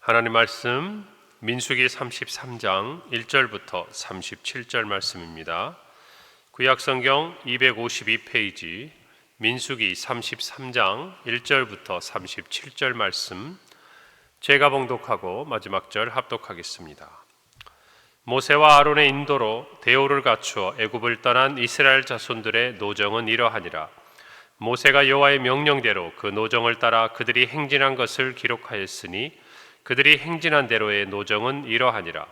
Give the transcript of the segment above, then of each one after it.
하나님 말씀 민수기 33장 1절부터 37절 말씀입니다. 구약성경 252페이지 민수기 33장 1절부터 37절 말씀, 제가 봉독하고 마지막 절 합독하겠습니다. 모세와 아론의 인도로 대오를 갖추어 애굽을 떠난 이스라엘 자손들의 노정은 이러하니라. 모세가 여호와의 명령대로 그 노정을 따라 그들이 행진한 것을 기록하였으니 그들이 행진한 대로의 노정은 이러하니라.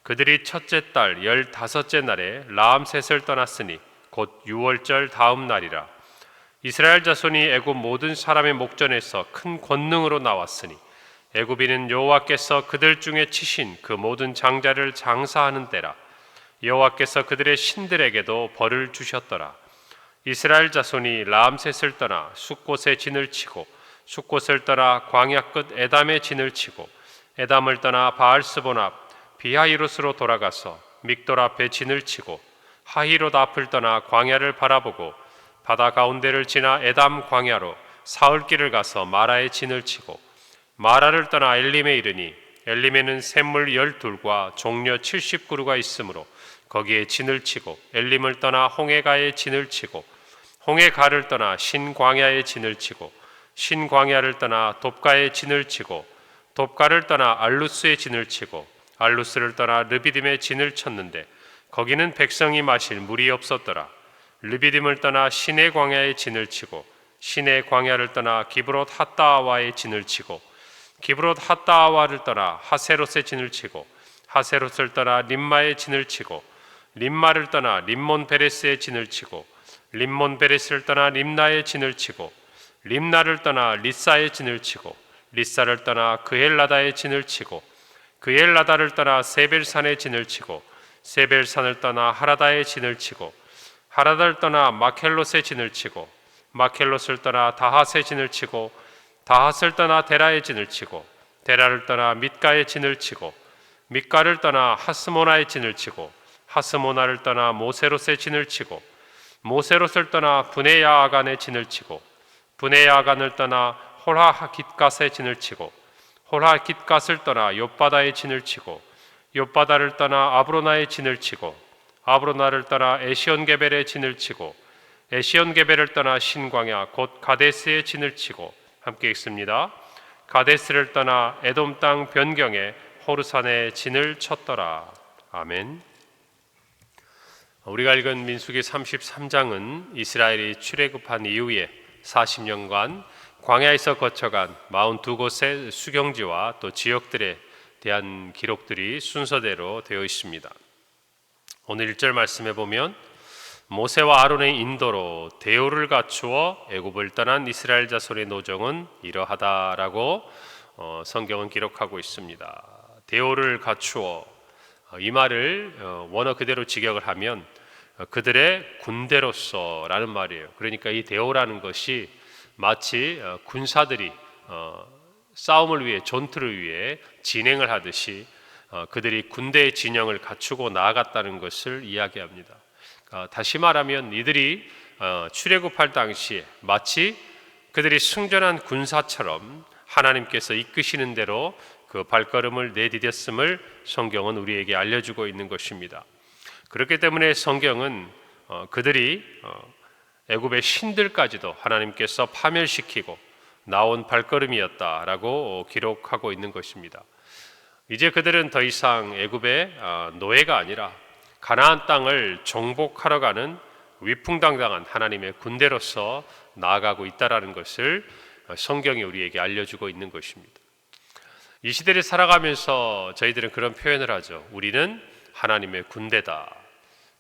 그들이 첫째 달 15째 날에 라암셋을 떠났으니 곧 6월절 다음 날이라. 이스라엘 자손이 애굽 모든 사람의 목전에서 큰 권능으로 나왔으니 애굽인은 여호와께서 그들 중에 치신 그 모든 장자를 장사하는 때라. 여호와께서 그들의 신들에게도 벌을 주셨더라. 이스라엘 자손이 라암셋을 떠나 숫곳에 진을 치고 숫곳을 떠나 광야 끝 에담에 진을 치고 에담을 떠나 바알스본 앞 비하이롯으로 돌아가서 믹돌 앞에 진을 치고 하히롯 앞을 떠나 광야를 바라보고 바다 가운데를 지나 에담 광야로 사흘길을 가서 마라에 진을 치고 마라를 떠나 엘림에 이르니 엘림에는 샘물 12과 종려 70그루가 있으므로 거기에 진을 치고 엘림을 떠나 홍해가에 진을 치고 홍해가를 떠나 신광야에 진을 치고 신광야를 떠나 돕가에 진을 치고 돕가를 떠나 알루스에 진을 치고 알루스를 떠나 르비딤에 진을 쳤는데 거기는 백성이 마실 물이 없었더라. 르비딤을 떠나 신의 광야에 진을 치고 신의 광야를 떠나 기브롯 핫다아와에 진을 치고 기브롯 핫다아와를 떠나 하세롯에 진을 치고 하세롯을 떠나 림마에 진을 치고 림마를 떠나 림몬 베레스에 진을 치고 림몬 베레스를 떠나 림나에 진을 치고 림나를 떠나 리사에 진을 치고 리사를 떠나 그엘라다에 진을 치고 그엘라다를 떠나 세벨산에 진을 치고 세벨산을 떠나 하라다에 진을 치고 하라다를 떠나 마켈롯에 진을 치고 마켈롯을 떠나 다핫에 진을 치고 다핫을 떠나 데라에 진을 치고 데라를 떠나 mit가에 진을 치고 mit가를 떠나 하스모나에 진을 치고 하스모나를 떠나 모세롯에 진을 치고 모세롯을 떠나 브네야아간에 진을 치고 브네야아간을 떠나 홀하깃갓에 진을 치고 홀하깃갓을 떠나 욥바다에 진을 치고 욥바다를 떠나 아브로나에 진을 치고 아브로나를 떠나 에시온게벨에 진을 치고 에시온게벨을 떠나 신광야 곧 가데스에 진을 치고, 함께 읽습니다. 가데스를 떠나 에돔 땅 변경에 호르산에 진을 쳤더라. 아멘. 우리가 읽은 민수기 33장은 이스라엘이 출애굽한 이후에 40년간 광야에서 거쳐간 42곳의 수경지와 또 지역들에 대한 기록들이 순서대로 되어 있습니다. 오늘 1절 말씀에 보면 모세와 아론의 인도로 대오를 갖추어 애굽을 떠난 이스라엘 자손의 노정은 이러하다라고 성경은 기록하고 있습니다. 대오를 갖추어, 이 말을 원어 그대로 직역을 하면 그들의 군대로서라는 말이에요. 그러니까 이 대오라는 것이 마치 군사들이 싸움을 위해, 전투를 위해 진행을 하듯이 그들이 군대의 진영을 갖추고 나아갔다는 것을 이야기합니다. 다시 말하면 이들이 출애굽할 당시에 마치 그들이 승전한 군사처럼 하나님께서 이끄시는 대로 그 발걸음을 내디뎠음을 성경은 우리에게 알려주고 있는 것입니다. 그렇기 때문에 성경은 그들이 애굽의 신들까지도 하나님께서 파멸시키고 나온 발걸음이었다라고 기록하고 있는 것입니다. 이제 그들은 더 이상 애굽의 노예가 아니라 가나안 땅을 정복하러 가는 위풍당당한 하나님의 군대로서 나아가고 있다라는 것을 성경이 우리에게 알려주고 있는 것입니다. 이 시대를 살아가면서 저희들은 그런 표현을 하죠. 우리는 하나님의 군대다.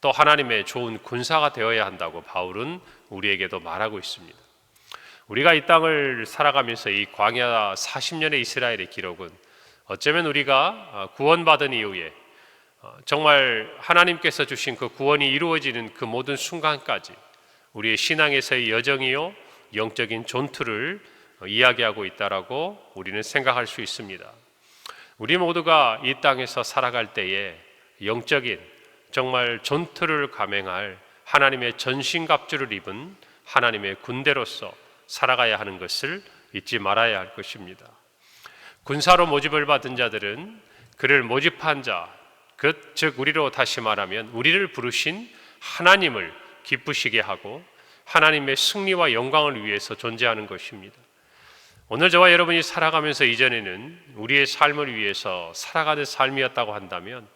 또 하나님의 좋은 군사가 되어야 한다고 바울은 우리에게도 말하고 있습니다. 우리가 이 땅을 살아가면서 이 광야 40년의 이스라엘의 기록은 어쩌면 우리가 구원받은 이후에 정말 하나님께서 주신 그 구원이 이루어지는 그 모든 순간까지 우리의 신앙에서의 여정이요 영적인 전투를 이야기하고 있다라고 우리는 생각할 수 있습니다. 우리 모두가 이 땅에서 살아갈 때에 영적인 정말 전투를 감행할 하나님의 전신갑주를 입은 하나님의 군대로서 살아가야 하는 것을 잊지 말아야 할 것입니다. 군사로 모집을 받은 자들은 그를 모집한 자, 즉 우리로 다시 말하면 우리를 부르신 하나님을 기쁘시게 하고 하나님의 승리와 영광을 위해서 존재하는 것입니다. 오늘 저와 여러분이 살아가면서 이전에는 우리의 삶을 위해서 살아가는 삶이었다고 한다면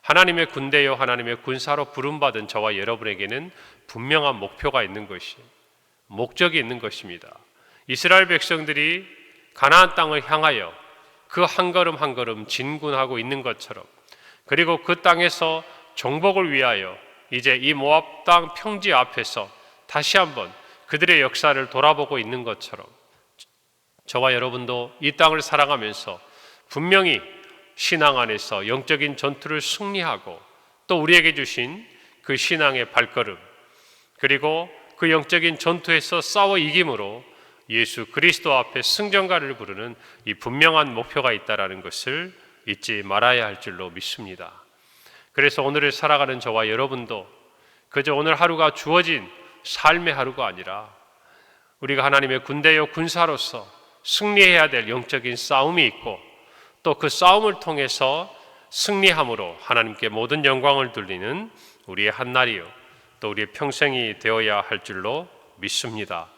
하나님의 군대요 하나님의 군사로 부름받은 저와 여러분에게는 분명한 목표가 있는 것이, 목적이 있는 것입니다. 이스라엘 백성들이 가나안 땅을 향하여 그 한 걸음 한 걸음 진군하고 있는 것처럼, 그리고 그 땅에서 정복을 위하여 이제 이 모압 땅 평지 앞에서 다시 한번 그들의 역사를 돌아보고 있는 것처럼 저와 여러분도 이 땅을 살아가면서 분명히 신앙 안에서 영적인 전투를 승리하고 또 우리에게 주신 그 신앙의 발걸음, 그리고 그 영적인 전투에서 싸워 이김으로 예수 그리스도 앞에 승전가를 부르는 이 분명한 목표가 있다는 것을 잊지 말아야 할 줄로 믿습니다. 그래서 오늘을 살아가는 저와 여러분도 그저 오늘 하루가 주어진 삶의 하루가 아니라 우리가 하나님의 군대요 군사로서 승리해야 될 영적인 싸움이 있고 또 그 싸움을 통해서 승리함으로 하나님께 모든 영광을 돌리는 우리의 한날이요 또 우리의 평생이 되어야 할 줄로 믿습니다.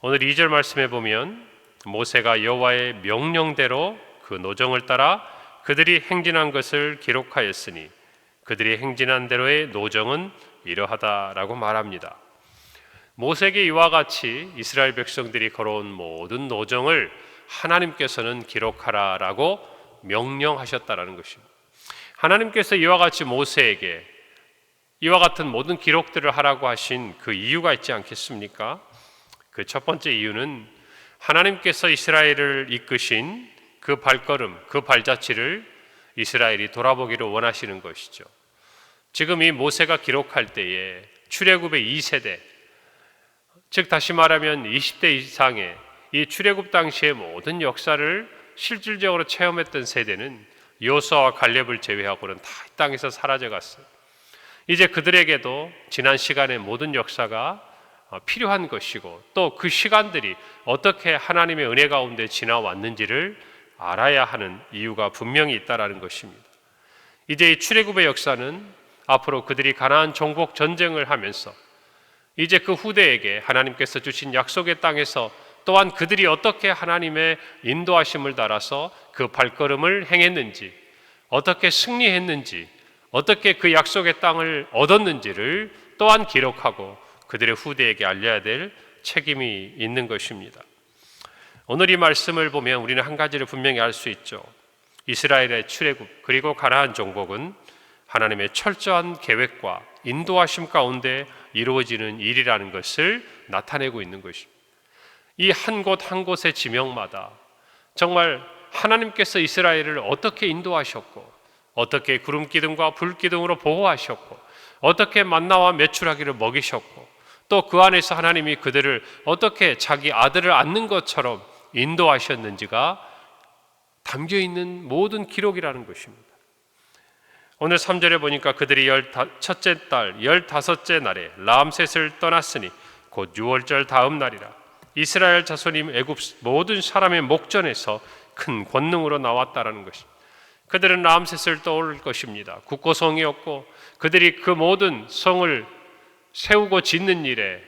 오늘 2절 말씀에 보면 모세가 여호와의 명령대로 그 노정을 따라 그들이 행진한 것을 기록하였으니 그들이 행진한 대로의 노정은 이러하다라고 말합니다. 모세에게 이와 같이 이스라엘 백성들이 걸어온 모든 노정을 하나님께서는 기록하라라고 명령하셨다라는 것입니다. 하나님께서 이와 같이 모세에게 이와 같은 모든 기록들을 하라고 하신 그 이유가 있지 않겠습니까? 그 첫 번째 이유는 하나님께서 이스라엘을 이끄신 그 발걸음, 그 발자취를 이스라엘이 돌아보기를 원하시는 것이죠. 지금 이 모세가 기록할 때에 출애굽의 2세대, 즉 다시 말하면 20대 이상의 이 출애굽 당시의 모든 역사를 실질적으로 체험했던 세대는 여호수아와 갈렙을 제외하고는 다 이 땅에서 사라져갔어요. 이제 그들에게도 지난 시간의 모든 역사가 필요한 것이고 또 그 시간들이 어떻게 하나님의 은혜 가운데 지나왔는지를 알아야 하는 이유가 분명히 있다라는 것입니다. 이제 이 출애굽의 역사는 앞으로 그들이 가나안 정복 전쟁을 하면서 이제 그 후대에게 하나님께서 주신 약속의 땅에서 또한 그들이 어떻게 하나님의 인도하심을 따라서 그 발걸음을 행했는지, 어떻게 승리했는지, 어떻게 그 약속의 땅을 얻었는지를 또한 기록하고 그들의 후대에게 알려야 될 책임이 있는 것입니다. 오늘 이 말씀을 보면 우리는 한 가지를 분명히 알 수 있죠. 이스라엘의 출애굽 그리고 가나안 정복은 하나님의 철저한 계획과 인도하심 가운데 이루어지는 일이라는 것을 나타내고 있는 것입니다. 이 한 곳 한 곳의 지명마다 정말 하나님께서 이스라엘을 어떻게 인도하셨고 어떻게 구름 기둥과 불 기둥으로 보호하셨고 어떻게 만나와 메추라기를 먹이셨고 또 그 안에서 하나님이 그들을 어떻게 자기 아들을 안는 것처럼 인도하셨는지가 담겨있는 모든 기록이라는 것입니다. 오늘 3절에 보니까 그들이 첫째 달 15째 날에 람셋을 떠났으니 곧 6월절 다음 날이라. 이스라엘 자손이 애굽 모든 사람의 목전에서 큰 권능으로 나왔다라는 것입니다. 그들은 람셋을 떠올 것입니다. 국고성이었고 그들이 그 모든 성을 세우고 짓는 일에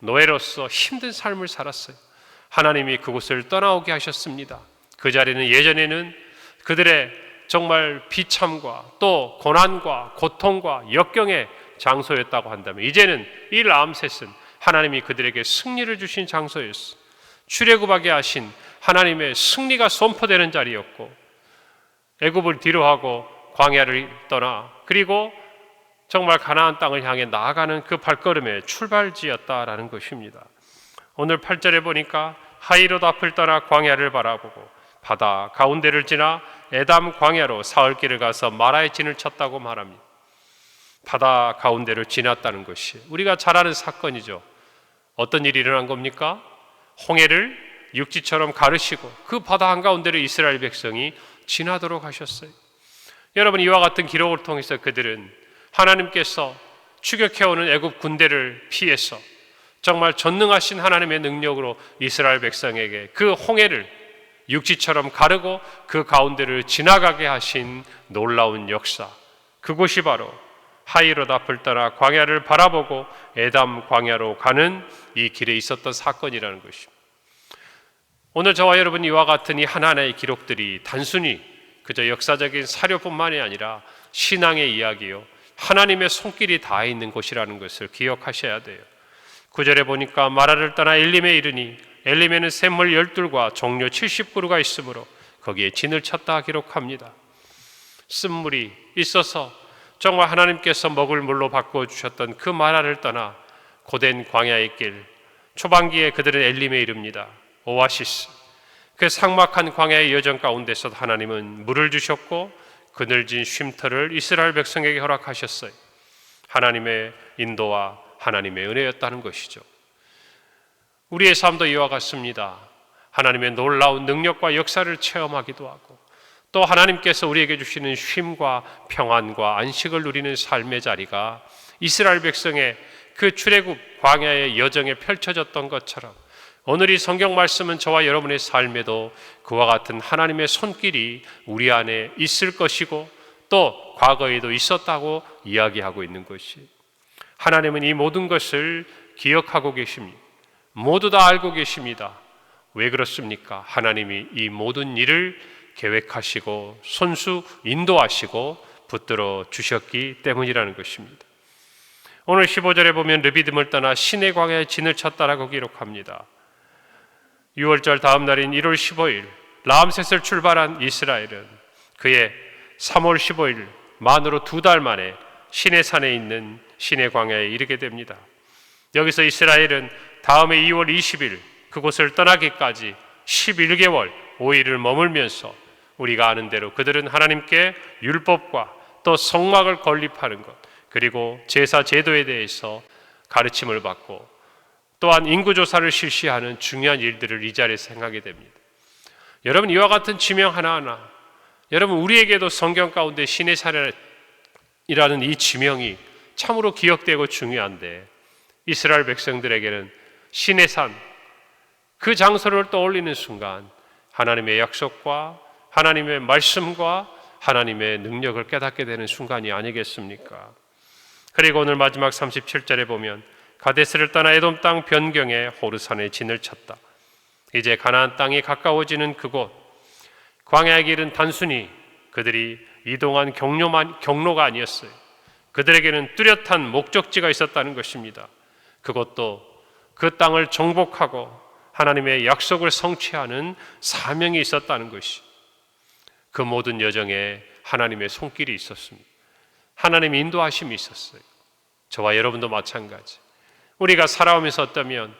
노예로서 힘든 삶을 살았어요. 하나님이 그곳을 떠나오게 하셨습니다. 그 자리는 예전에는 그들의 정말 비참과 또 고난과 고통과 역경의 장소였다고 한다면 이제는 이 람셋은 하나님이 그들에게 승리를 주신 장소였어. 출애굽하게 하신 하나님의 승리가 선포되는 자리였고 애굽을 뒤로하고 광야를 떠나 그리고 정말 가나안 땅을 향해 나아가는 그 발걸음의 출발지였다라는 것입니다. 오늘 8절에 보니까 하이롯 앞을 떠나 광야를 바라보고 바다 가운데를 지나 에담 광야로 사흘길을 가서 마라의 진을 쳤다고 말합니다. 바다 가운데를 지났다는 것이 우리가 잘 아는 사건이죠. 어떤 일이 일어난 겁니까? 홍해를 육지처럼 가르시고 그 바다 한가운데를 이스라엘 백성이 지나도록 하셨어요. 여러분, 이와 같은 기록을 통해서 그들은 하나님께서 추격해오는 애굽 군대를 피해서 정말 전능하신 하나님의 능력으로 이스라엘 백성에게 그 홍해를 육지처럼 가르고 그 가운데를 지나가게 하신 놀라운 역사, 그곳이 바로 하이롯 앞을 떠나 광야를 바라보고 에담 광야로 가는 이 길에 있었던 사건이라는 것입니다. 오늘 저와 여러분 이와 같은 이 하나하나의 기록들이 단순히 그저 역사적인 사료뿐만이 아니라 신앙의 이야기요, 하나님의 손길이 닿아 있는 곳이라는 것을 기억하셔야 돼요. 9절에 보니까 마라를 떠나 엘림에 이르니 엘림에는 샘물 12과 종려 70그루가 있으므로 거기에 진을 쳤다 기록합니다. 쓴물이 있어서 정말 하나님께서 먹을 물로 바꾸어 주셨던 그 마라를 떠나 고된 광야의 길, 초반기에 그들은 엘림에 이릅니다. 오아시스, 그 삭막한 광야의 여정 가운데서 하나님은 물을 주셨고 그늘진 쉼터를 이스라엘 백성에게 허락하셨어요. 하나님의 인도와 하나님의 은혜였다는 것이죠. 우리의 삶도 이와 같습니다. 하나님의 놀라운 능력과 역사를 체험하기도 하고 또 하나님께서 우리에게 주시는 쉼과 평안과 안식을 누리는 삶의 자리가 이스라엘 백성의 그 출애굽 광야의 여정에 펼쳐졌던 것처럼 오늘 이 성경 말씀은 저와 여러분의 삶에도 그와 같은 하나님의 손길이 우리 안에 있을 것이고 또 과거에도 있었다고 이야기하고 있는 것이, 하나님은 이 모든 것을 기억하고 계십니다. 모두 다 알고 계십니다. 왜 그렇습니까? 하나님이 이 모든 일을 계획하시고 손수 인도하시고 붙들어 주셨기 때문이라는 것입니다. 오늘 15절에 보면 르비딤을 떠나 시내 광야에 진을 쳤다라고 기록합니다. 6월절 다음 날인 1월 15일 라암셋을 출발한 이스라엘은 그의 3월 15일 만으로 2달 만에 시내산에 있는 시내 광야에 이르게 됩니다. 여기서 이스라엘은 다음해 2월 20일 그곳을 떠나기까지 11개월 5일을 머물면서 우리가 아는 대로 그들은 하나님께 율법과 또 성막을 건립하는 것, 그리고 제사 제도에 대해서 가르침을 받고 또한 인구조사를 실시하는 중요한 일들을 이 자리에서 행하게 됩니다. 여러분, 이와 같은 지명 하나하나, 여러분 우리에게도 성경 가운데 시내산이라는 이 지명이 참으로 기억되고 중요한데 이스라엘 백성들에게는 시내산, 그 장소를 떠올리는 순간 하나님의 약속과 하나님의 말씀과 하나님의 능력을 깨닫게 되는 순간이 아니겠습니까? 그리고 오늘 마지막 37절에 보면 가데스를 떠나 에돔 땅 변경에 호르산에 진을 쳤다. 이제 가나안 땅이 가까워지는 그곳, 광야의 길은 단순히 그들이 이동한 경로가 아니었어요. 그들에게는 뚜렷한 목적지가 있었다는 것입니다. 그것도 그 땅을 정복하고 하나님의 약속을 성취하는 사명이 있었다는 것이, 그 모든 여정에 하나님의 손길이 있었습니다. 하나님의 인도하심이 있었어요. 저와 여러분도 마찬가지. 우리가 살아오면서 어떠면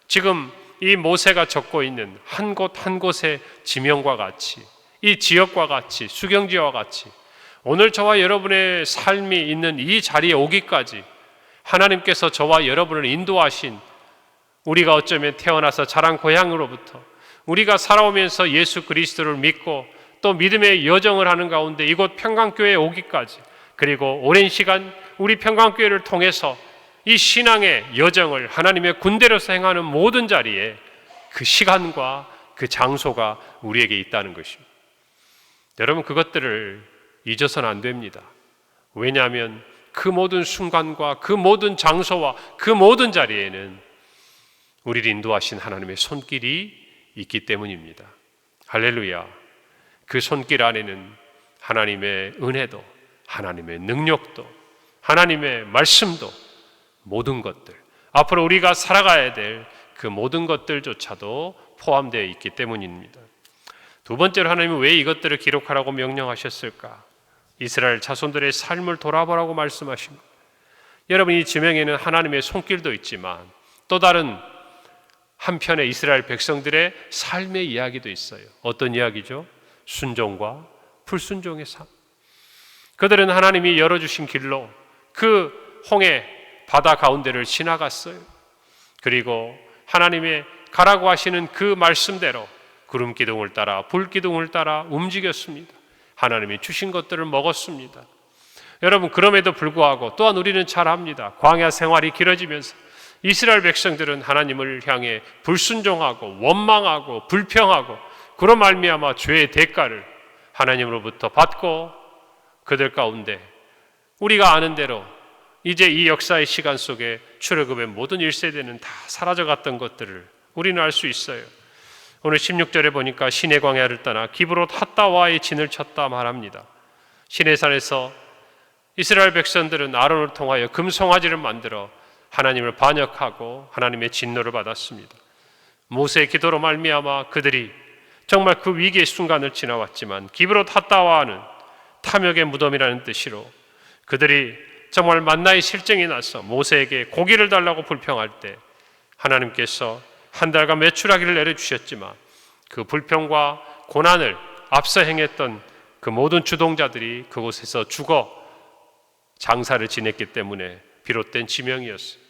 지금 이 모세가 적고 있는 한 곳 한 곳의 지명과 같이, 이 지역과 같이, 수경지와 같이 오늘 저와 여러분의 삶이 있는 이 자리에 오기까지 하나님께서 저와 여러분을 인도하신, 우리가 어쩌면 태어나서 자란 고향으로부터 우리가 살아오면서 예수 그리스도를 믿고 또 믿음의 여정을 하는 가운데 이곳 평강교회에 오기까지, 그리고 오랜 시간 우리 평강교회를 통해서 이 신앙의 여정을 하나님의 군대로서 행하는 모든 자리에 그 시간과 그 장소가 우리에게 있다는 것입니다. 여러분, 그것들을 잊어서는 안 됩니다. 왜냐하면 그 모든 순간과 그 모든 장소와 그 모든 자리에는 우리를 인도하신 하나님의 손길이 있기 때문입니다. 할렐루야. 그 손길 안에는 하나님의 은혜도, 하나님의 능력도, 하나님의 말씀도, 모든 것들, 앞으로 우리가 살아가야 될 그 모든 것들조차도 포함되어 있기 때문입니다. 두 번째로 하나님은 왜 이것들을 기록하라고 명령하셨을까? 이스라엘 자손들의 삶을 돌아보라고 말씀하십니다. 여러분, 이 지명에는 하나님의 손길도 있지만 또 다른 한편의 이스라엘 백성들의 삶의 이야기도 있어요. 어떤 이야기죠? 순종과 불순종의 삶. 그들은 하나님이 열어주신 길로 그 홍해 바다 가운데를 지나갔어요. 그리고 하나님의 가라고 하시는 그 말씀대로 구름 기둥을 따라 불 기둥을 따라 움직였습니다. 하나님이 주신 것들을 먹었습니다. 여러분, 그럼에도 불구하고 또한 우리는 잘 압니다. 광야 생활이 길어지면서 이스라엘 백성들은 하나님을 향해 불순종하고 원망하고 불평하고 그로 말미암아 죄의 대가를 하나님으로부터 받고 그들 가운데 우리가 아는 대로 이제 이 역사의 시간 속에 출애굽의 모든 1세대는 다 사라져갔던 것들을 우리는 알 수 있어요. 오늘 16절에 보니까 시내 광야를 떠나 기브롯 핫다와의 진을 쳤다 말합니다. 시내산에서 이스라엘 백성들은 아론을 통하여 금송아지를 만들어 하나님을 반역하고 하나님의 진노를 받았습니다. 모세의 기도로 말미암아 그들이 정말 그 위기의 순간을 지나왔지만 기브롯 핫다와는 탐욕의 무덤이라는 뜻으로 그들이 정말 만나의 실정이 나서 모세에게 고기를 달라고 불평할 때 하나님께서 한 달간 메추라기를 내려주셨지만 그 불평과 고난을 앞서 행했던 그 모든 주동자들이 그곳에서 죽어 장사를 지냈기 때문에 비롯된 지명이었어요.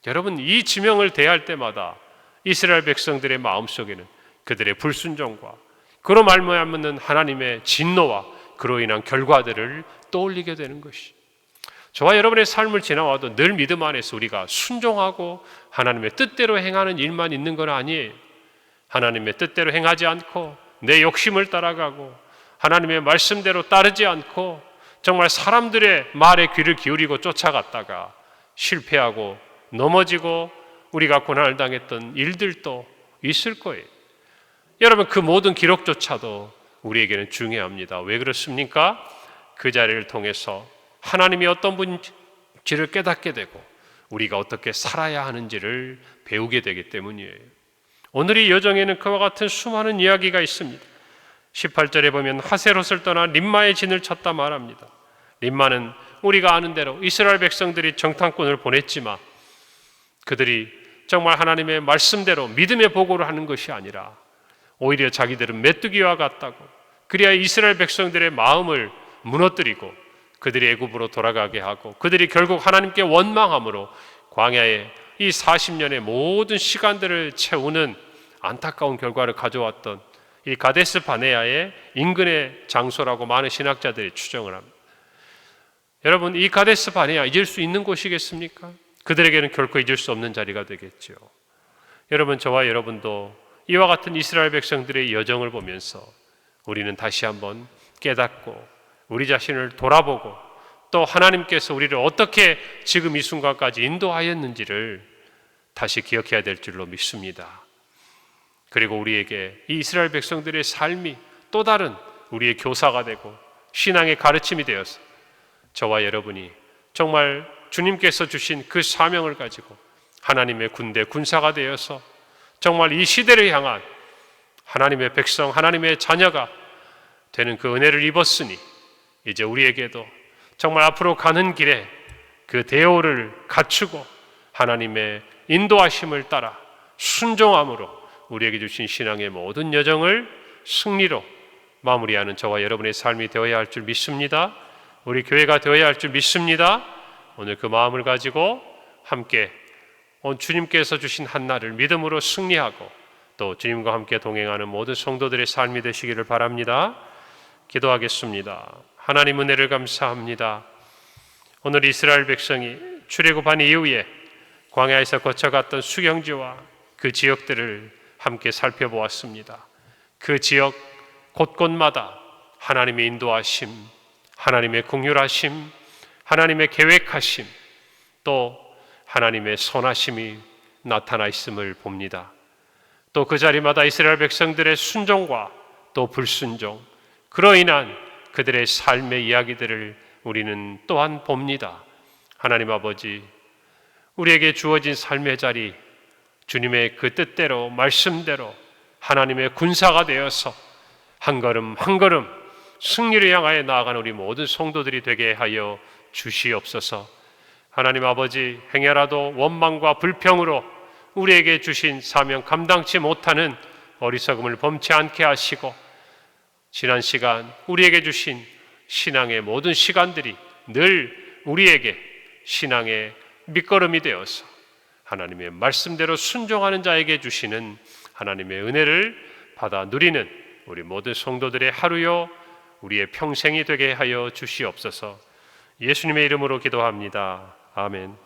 여러분, 이 지명을 대할 때마다 이스라엘 백성들의 마음속에는 그들의 불순종과 그로 말미암는 하나님의 진노와 그로 인한 결과들을 떠올리게 되는 것이, 저와 여러분의 삶을 지나와도 늘 믿음 안에서 우리가 순종하고 하나님의 뜻대로 행하는 일만 있는 건 아니에요. 하나님의 뜻대로 행하지 않고 내 욕심을 따라가고 하나님의 말씀대로 따르지 않고 정말 사람들의 말에 귀를 기울이고 쫓아갔다가 실패하고 넘어지고 우리가 고난을 당했던 일들도 있을 거예요. 여러분, 그 모든 기록조차도 우리에게는 중요합니다. 왜 그렇습니까? 그 자리를 통해서 하나님이 어떤 분인지를 깨닫게 되고 우리가 어떻게 살아야 하는지를 배우게 되기 때문이에요. 오늘 이 여정에는 그와 같은 수많은 이야기가 있습니다. 18절에 보면 하세롯을 떠나 림마의 진을 쳤다 말합니다. 림마는 우리가 아는 대로 이스라엘 백성들이 정탐꾼을 보냈지만 그들이 정말 하나님의 말씀대로 믿음의 보고를 하는 것이 아니라 오히려 자기들은 메뚜기와 같다고, 그래야 이스라엘 백성들의 마음을 무너뜨리고 그들이 애굽으로 돌아가게 하고 그들이 결국 하나님께 원망함으로 광야에 이 40년의 모든 시간들을 채우는 안타까운 결과를 가져왔던 이 가데스 바네아의 인근의 장소라고 많은 신학자들이 추정을 합니다. 여러분, 이 가데스 바네아 잊을 수 있는 곳이겠습니까? 그들에게는 결코 잊을 수 없는 자리가 되겠죠. 여러분, 저와 여러분도 이와 같은 이스라엘 백성들의 여정을 보면서 우리는 다시 한번 깨닫고 우리 자신을 돌아보고 또 하나님께서 우리를 어떻게 지금 이 순간까지 인도하였는지를 다시 기억해야 될 줄로 믿습니다. 그리고 우리에게 이 이스라엘 백성들의 삶이 또 다른 우리의 교사가 되고 신앙의 가르침이 되어서 저와 여러분이 정말 주님께서 주신 그 사명을 가지고 하나님의 군대 군사가 되어서 정말 이 시대를 향한 하나님의 백성, 하나님의 자녀가 되는 그 은혜를 입었으니 이제 우리에게도 정말 앞으로 가는 길에 그 대오를 갖추고 하나님의 인도하심을 따라 순종함으로 우리에게 주신 신앙의 모든 여정을 승리로 마무리하는 저와 여러분의 삶이 되어야 할 줄 믿습니다. 우리 교회가 되어야 할 줄 믿습니다. 오늘 그 마음을 가지고 함께 주님께서 주신 한날을 믿음으로 승리하고 또 주님과 함께 동행하는 모든 성도들의 삶이 되시기를 바랍니다. 기도하겠습니다. 하나님, 은혜를 감사합니다. 오늘 이스라엘 백성이 출애굽한 이후에 광야에서 거쳐갔던 수경지와 그 지역들을 함께 살펴보았습니다. 그 지역 곳곳마다 하나님의 인도하심, 하나님의 긍휼하심, 하나님의 계획하심, 또 하나님의 선하심이 나타나 있음을 봅니다. 또 그 자리마다 이스라엘 백성들의 순종과 또 불순종, 그로 인한 그들의 삶의 이야기들을 우리는 또한 봅니다. 하나님 아버지, 우리에게 주어진 삶의 자리, 주님의 그 뜻대로 말씀대로 하나님의 군사가 되어서 한 걸음 한 걸음 승리를 향하여 나아가는 우리 모든 성도들이 되게 하여 주시옵소서. 하나님 아버지, 행여라도 원망과 불평으로 우리에게 주신 사명 감당치 못하는 어리석음을 범치 않게 하시고 지난 시간 우리에게 주신 신앙의 모든 시간들이 늘 우리에게 신앙의 밑거름이 되어서 하나님의 말씀대로 순종하는 자에게 주시는 하나님의 은혜를 받아 누리는 우리 모든 성도들의 하루요 우리의 평생이 되게 하여 주시옵소서. 예수님의 이름으로 기도합니다. 아멘.